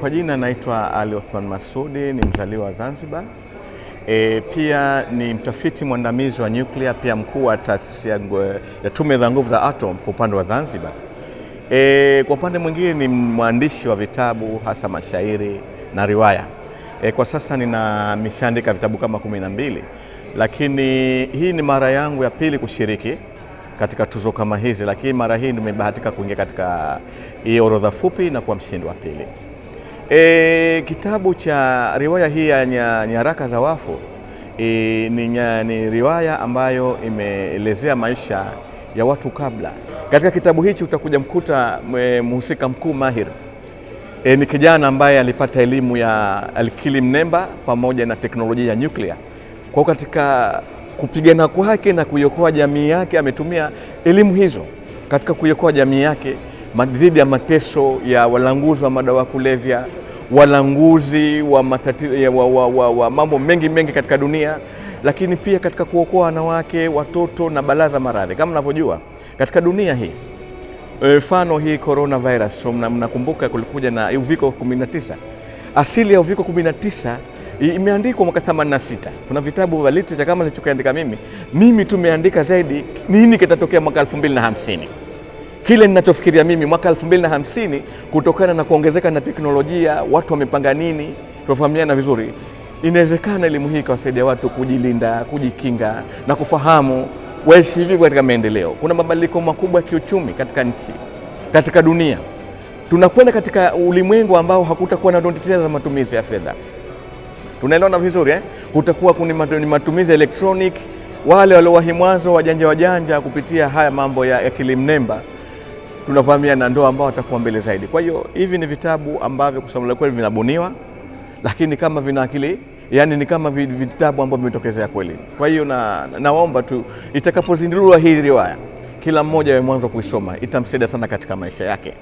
Kwa jina naitwa Ali Othman Masudi, ni mzaliwa wa Zanzibar. Pia ni mtafiti mwandamizi wa nyuklia, pia mkuu wa taasisi ya Tume za Nguvu za Atom kwa upande wa Zanzibar. Kwa upande mwingine ni mwandishi wa vitabu, hasa mashairi na riwaya. Kwa sasa nimeshaandika vitabu kama 12, lakini hii ni mara yangu ya pili kushiriki katika tuzo kama hizi, lakini mara hii nimebahatika kuingia katika hii orodha fupi na kuwa mshindi wa pili. Kitabu cha riwaya hii ya Nyaraka za Wafu ni riwaya ambayo imeelezea maisha ya watu kabla. Katika kitabu hichi utakuja mkuta mhusika mkuu Mahir. Ni kijana ambaye alipata elimu ya akili mnemba pamoja na teknolojia ya nyuklia. Kwa katika kupigana kwake na kuiokoa jamii yake, ametumia elimu hizo katika kuiokoa jamii yake dhidi ya mateso ya walanguzi wa madawa ya kulevya, walanguzi wa mambo mengi katika dunia, lakini pia katika kuokoa wanawake, watoto na balaa za maradhi. Kama mnavyojua katika dunia hii, mfano hii coronavirus, mnakumbuka kulikuja na uviko 19. Asili ya uviko 19 imeandikwa mwaka 86. Kuna vitabu vya literature kama nilichokiandika mimi tumeandika zaidi nini kitatokea mwaka 2050. Kile ninachofikiria mimi mwaka 2050, kutokana na kuongezeka na teknolojia, watu wamepanga nini, tufahamiana vizuri. Inawezekana elimu hii ikawasaidia watu kujilinda, kujikinga na kufahamu waishi vipi katika maendeleo. Kuna mabadiliko makubwa ya kiuchumi katika nchi, katika dunia. Tunakwenda katika ulimwengu ambao hakutakuwa na noti tena za matumizi ya fedha. Tunaelewana vizuri Kutakuwa ni matumizi ya electronic. Wale waliowahi mwanzo wajanja kupitia haya mambo ya akili mnemba, tunafahamiana, ndio ambao watakuwa mbele zaidi. Kwa hiyo hivi ni vitabu ambavyo kusema kweli vinabuniwa, lakini kama vina akili, yani ni kama vitabu ambavyo vimetokezea kweli. Kwa hiyo naomba tu itakapozinduliwa hii riwaya, kila mmoja awe mwanzo kuisoma, itamsaidia sana katika maisha yake.